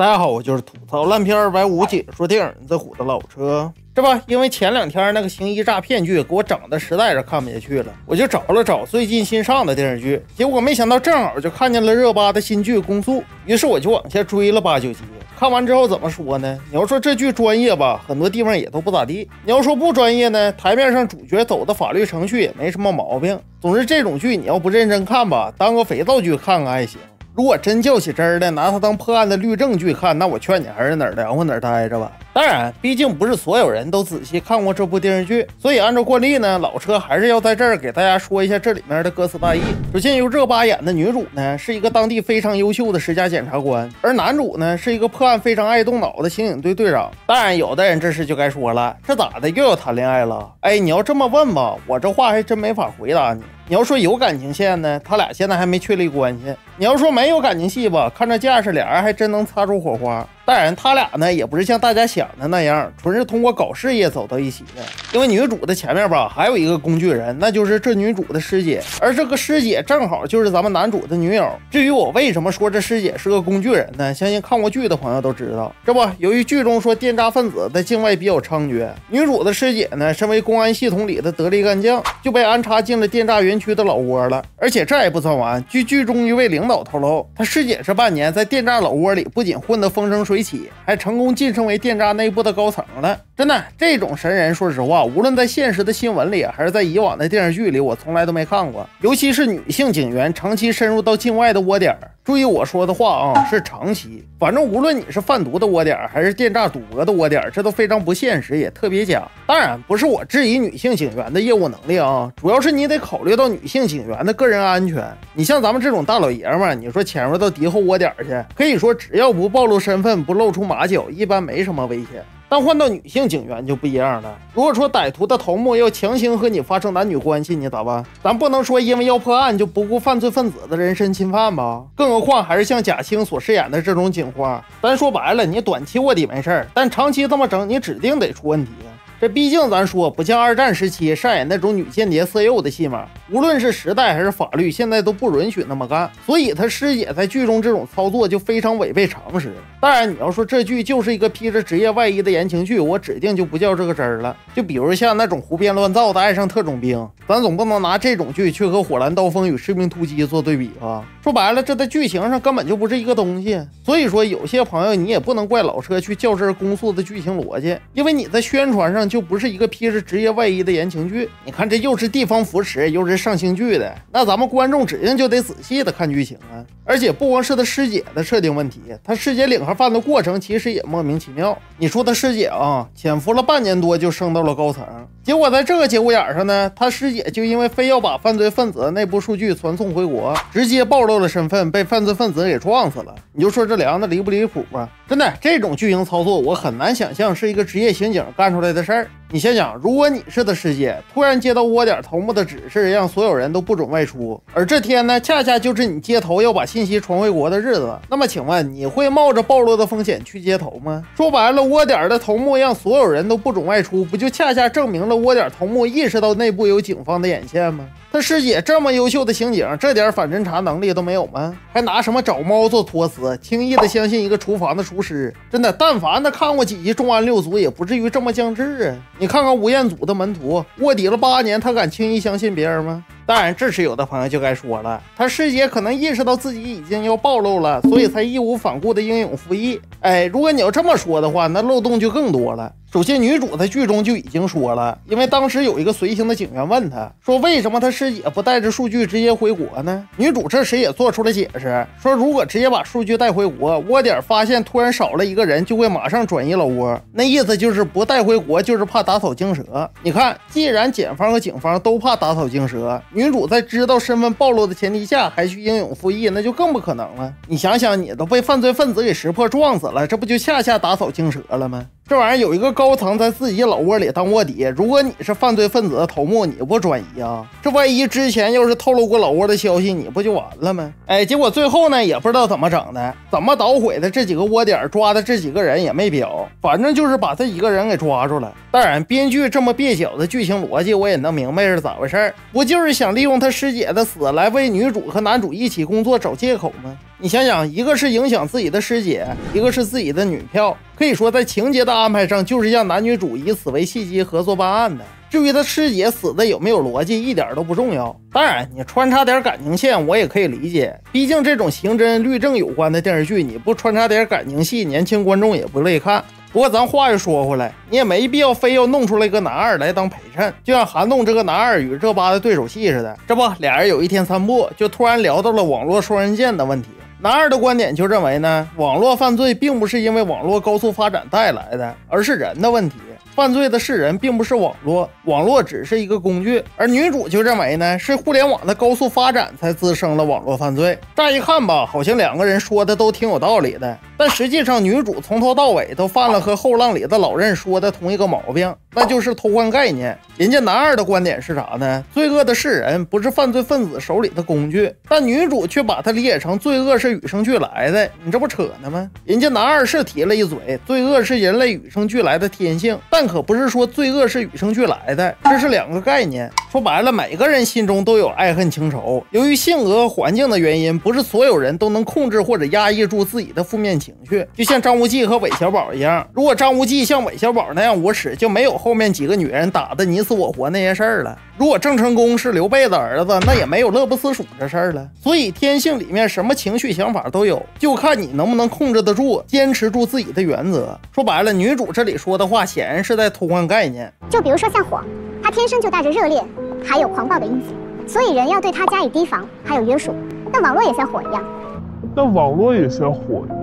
大家好，我就是吐槽烂片250解说电影这虎的老车。是吧？因为前2天那个刑医诈骗剧给我整的实在是看不下去了，我就找了找最近新上的电视剧，结果没想到正好就看见了热巴的新剧《公诉》，于是我就往下追了8、9集。看完之后怎么说呢？你要说这剧专业吧，很多地方也都不咋地；你要说不专业呢，台面上主角走的法律程序也没什么毛病。总之这种剧你要不认真看吧，当个肥皂剧看看还行。如果真较起真儿的拿它当破案的律政剧看，那我劝你还是哪儿凉快哪儿待着吧。当然，毕竟不是所有人都仔细看过这部电视剧，所以按照惯例呢，老车还是要在这儿给大家说一下这里面的歌词大意。首先由热巴演的女主呢，是一个当地非常优秀的10佳检察官，而男主呢是一个破案非常爱动脑的刑警队队长。当然，有的人这时就该说了，这咋的又要谈恋爱了？哎，你要这么问吧，我这话还真没法回答你。你要说有感情线呢，他俩现在还没确立关系；你要说没有感情戏吧，看这架势，俩人还真能擦出火花。当然，他俩呢也不是像大家想的那样，纯是通过搞事业走到一起的。因为女主的前面吧，还有一个工具人，那就是这女主的师姐，而这个师姐正好就是咱们男主的女友。至于我为什么说这师姐是个工具人呢？相信看过剧的朋友都知道，这不，由于剧中说电诈分子在境外比较猖獗，女主的师姐呢，身为公安系统里的得力干将，就被安插进了电诈园区的老窝了。而且这还不算完，据剧中一位领导透露，他师姐这半年在电诈老窝里不仅混得风生水起，还成功晋升为电诈内部的高层了。真的，这种神人，说实话，无论在现实的新闻里，还是在以往的电视剧里，我从来都没看过。尤其是女性警员长期深入到境外的窝点，注意我说的话啊，是长期。反正无论你是贩毒的窝点，还是电诈赌博的窝点，这都非常不现实，也特别假。当然，不是我质疑女性警员的业务能力啊，主要是你得考虑到女性警员的个人安全。你像咱们这种大老爷们儿，你说潜入到敌后窝点去，可以说只要不暴露身份，不露出马脚，一般没什么危险。但换到女性警员就不一样了。如果说歹徒的头目要强行和你发生男女关系，你咋办？咱不能说因为要破案就不顾犯罪分子的人身侵犯吧？更何况还是像贾青所饰演的这种警花。咱说白了，你短期卧底没事儿，但长期这么整，你指定得出问题啊。这毕竟咱说不像2战时期上演那种女间谍色诱的戏码，无论是时代还是法律，现在都不允许那么干。所以他师姐在剧中这种操作就非常违背常识。当然，你要说这剧就是一个披着职业外衣的言情剧，我指定就不叫这个真儿了。就比如像那种胡编乱造的爱上特种兵，咱总不能拿这种剧去和《火蓝刀锋》与《士兵突击》做对比吧？说白了，这在剧情上根本就不是一个东西。所以说，有些朋友你也不能怪老车去较真公诉的剧情逻辑，因为你在宣传上就不是一个披着职业外衣的言情剧。你看，这又是地方扶持，又是上星剧的，那咱们观众指定就得仔细的看剧情啊。而且不光是他师姐的设定问题，他师姐领盒饭的过程其实也莫名其妙。你说他师姐啊，潜伏了半年多就升到了高层，结果在这个节骨眼上呢，他师姐就因为非要把犯罪分子的内部数据传送回国，直接暴露了身份，被犯罪分子给撞死了。你就说这梁子离不离谱啊？真的，这种剧情操作我很难想象是一个职业刑警干出来的事儿。你想想，如果你是他师姐，突然接到窝点头目的指示，让所有人都不准外出，而这天呢，恰恰就是你接头要把信息传回国的日子，那么请问你会冒着暴露的风险去接头吗？说白了，窝点的头目让所有人都不准外出，不就恰恰证明了窝点头目意识到内部有警方的眼线吗？他师姐这么优秀的刑警，这点反侦查能力都没有吗？还拿什么找猫做托词，轻易的相信一个厨房的厨师？真的，但凡他看过几集《重案六组》，也不至于这么降智啊！你看看吴彦祖的门徒，卧底了8年，他敢轻易相信别人吗？当然，这时有的朋友就该说了，他师姐可能意识到自己已经要暴露了，所以才义无反顾的英勇服役。哎，如果你要这么说的话，那漏洞就更多了。首先，女主在剧中就已经说了，因为当时有一个随行的警员问她说，为什么她师姐不带着数据直接回国呢？女主这时也做出了解释，说如果直接把数据带回国，窝点发现突然少了一个人，就会马上转移老窝。那意思就是不带回国，就是怕打草惊蛇。你看，既然检方和警方都怕打草惊蛇，女主在知道身份暴露的前提下还去英勇服役，那就更不可能了。你想想，你都被犯罪分子给识破撞死了，这不就恰恰打草惊蛇了吗？这玩意儿有一个高层在自己老窝里当卧底，如果你是犯罪分子的头目，你不转移啊？这万一之前要是透露过老窝的消息，你不就完了吗？哎，结果最后呢，也不知道怎么整的，怎么捣毁的，这几个窝点抓的这几个人也没表，反正就是把这几个人给抓住了。当然，编剧这么蹩脚的剧情逻辑，我也能明白是咋回事，不就是想利用他师姐的死来为女主和男主一起工作找借口吗？你想想，一个是影响自己的师姐，一个是自己的女票，可以说在情节的安排上就是让男女主以此为契机合作办案的。至于他师姐死的有没有逻辑，一点都不重要。当然，你穿插点感情线我也可以理解，毕竟这种刑侦律政有关的电视剧，你不穿插点感情戏，年轻观众也不乐意看。不过咱话又说回来，你也没必要非要弄出来一个男二来当陪衬，就像韩栋这个男二与热巴的对手戏似的。这不，俩人有一天散步，就突然聊到了网络双刃剑的问题。男二的观点就认为呢，网络犯罪并不是因为网络高速发展带来的，而是人的问题。犯罪的是人，并不是网络，网络只是一个工具。而女主就认为呢，是互联网的高速发展才滋生了网络犯罪。乍一看吧，好像两个人说的都挺有道理的，但实际上女主从头到尾都犯了和后浪里的老任说的同一个毛病，那就是偷换概念。人家男二的观点是啥呢？罪恶的是人，不是犯罪分子手里的工具，但女主却把它理解成罪恶是与生俱来的，你这不扯呢吗？人家男二是提了一嘴，罪恶是人类与生俱来的天性，但可不是说罪恶是与生俱来的，这是两个概念。说白了，每个人心中都有爱恨情仇，由于性格和环境的原因，不是所有人都能控制或者压抑住自己的负面情绪。就像张无忌和韦小宝一样，如果张无忌像韦小宝那样无耻，就没有后面几个女人打得你死我活那些事儿了。如果郑成功是刘备的儿子，那也没有乐不思蜀这事儿了。所以天性里面什么情绪想法都有，就看你能不能控制得住，坚持住自己的原则。说白了，女主这里说的话显然是在偷换概念。就比如说像火，它天生就带着热烈还有狂暴的因子，所以人要对它加以提防还有约束。但网络也像火一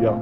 样，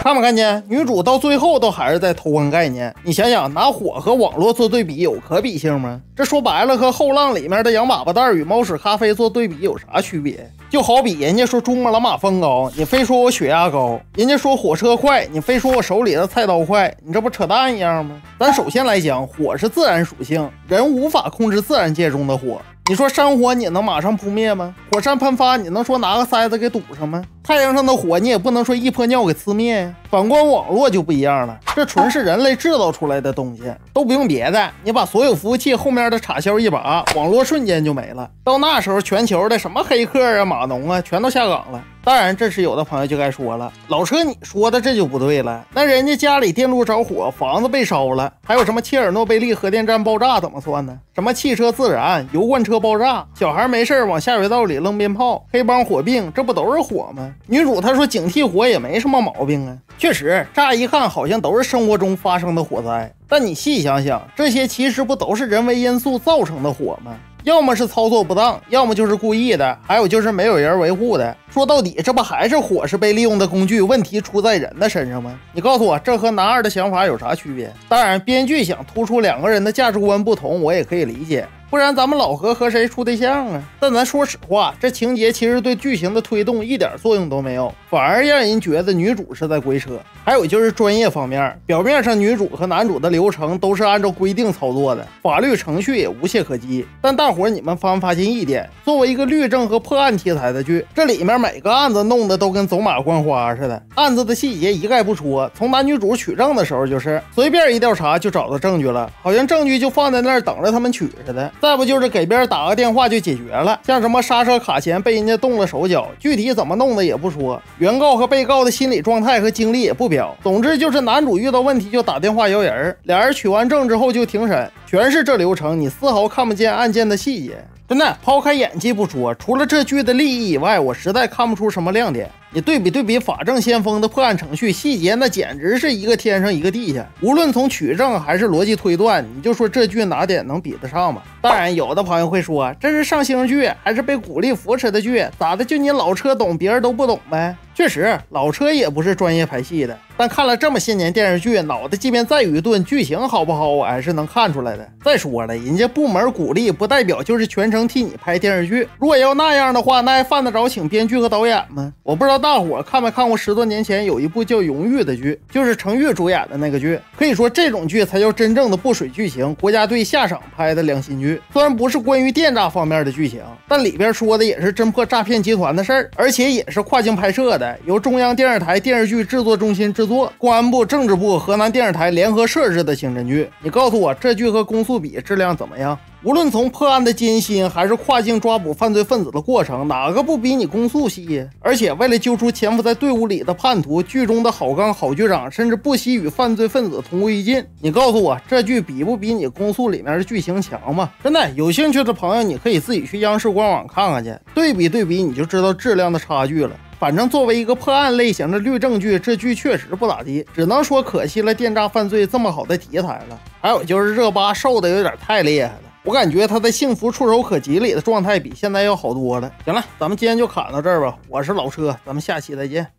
看没看见？女主到最后都还是在偷换概念。你想想，拿火和网络做对比有可比性吗？这说白了和后浪里面的洋粑粑蛋与猫屎咖啡做对比有啥区别？就好比人家说珠穆朗玛峰高，你非说我血压高；人家说火车快，你非说我手里的菜刀快，你这不扯淡一样吗？咱首先来讲，火是自然属性，人无法控制自然界中的火。你说山火你能马上扑灭吗？火山喷发你能说拿个塞子给堵上吗？太阳上的火你也不能说一泼尿给呲灭呀。反观网络就不一样了，这纯是人类制造出来的东西，都不用别的，你把所有服务器后面的插销一拔，网络瞬间就没了。到那时候全球的什么黑客啊码农啊全都下岗了。当然这时有的朋友就该说了，老车你说的这就不对了，那人家家里电路着火，房子被烧了，还有什么切尔诺贝利核电站爆炸怎么算呢？什么汽车自燃、油罐车爆炸，小孩没事往下水道里扔鞭炮，黑帮火并，这不都是火吗？女主她说警惕火也没什么毛病啊。确实乍一看好像都是生活中发生的火灾，但你细想想，这些其实不都是人为因素造成的火吗？要么是操作不当，要么就是故意的，还有就是没有人维护的。说到底，这不还是火是被利用的工具，问题出在人的身上吗？你告诉我，这和男二的想法有啥区别？当然，编剧想突出两个人的价值观不同，我也可以理解。不然咱们老何和谁处对象啊？但咱说实话，这情节其实对剧情的推动一点作用都没有，反而让人觉得女主是在鬼扯。还有就是专业方面，表面上女主和男主的流程都是按照规定操作的，法律程序也无懈可击。但大伙你们发没发现一点？作为一个律政和破案题材的剧，这里面每个案子弄得都跟走马观花似的，案子的细节一概不说。从男女主取证的时候，就是随便一调查就找到证据了，好像证据就放在那儿等着他们取似的。再不就是给别人打个电话就解决了，像什么刹车卡钳被人家动了手脚，具体怎么弄的也不说，原告和被告的心理状态和经历也不表。总之就是男主遇到问题就打电话摇人，俩人取完证之后就庭审，全是这流程，你丝毫看不见案件的细节。真的，抛开演技不说，除了这剧的利益以外，我实在看不出什么亮点。你对比法证先锋的破案程序，细节那简直是一个天上一个地下。无论从取证还是逻辑推断，你就说这剧哪点能比得上吧？当然，有的朋友会说，这是上星剧，还是被鼓励扶持的剧，咋的就你老车懂，别人都不懂呗？确实，老车也不是专业拍戏的，但看了这么些年电视剧，脑袋即便再愚钝，剧情好不好我还是能看出来的。再说了，人家部门鼓励不代表就是全程替你拍电视剧，如果要那样的话，那还犯得着请编剧和导演吗？我不知道大伙看没看过10多年前有一部叫《荣誉》的剧，就是程昱主演的那个剧。可以说这种剧才叫真正的不水剧情，国家队下场拍的良心剧。虽然不是关于电诈方面的剧情，但里边说的也是侦破诈骗集团的事儿，而且也是跨境拍摄的，由中央电视台电视剧制作中心制作，公安部、政治部、河南电视台联合摄制的刑侦剧。你告诉我，这剧和公诉比质量怎么样？无论从破案的艰辛，还是跨境抓捕犯罪分子的过程，哪个不比你公诉细呀？而且为了揪出潜伏在队伍里的叛徒，剧中的郝刚郝局长甚至不惜与犯罪分子同归于尽。你告诉我，这剧比不比你公诉里面的剧情强吗？真的，有兴趣的朋友，你可以自己去央视官网看看去，对比对比，你就知道质量的差距了。反正作为一个破案类型的律政剧，这剧确实不咋地，只能说可惜了电诈犯罪这么好的题材了。还有就是热巴瘦的有点太厉害了，我感觉她在幸福触手可及里的状态比现在要好多了。行了，咱们今天就侃到这儿吧，我是老车，咱们下期再见。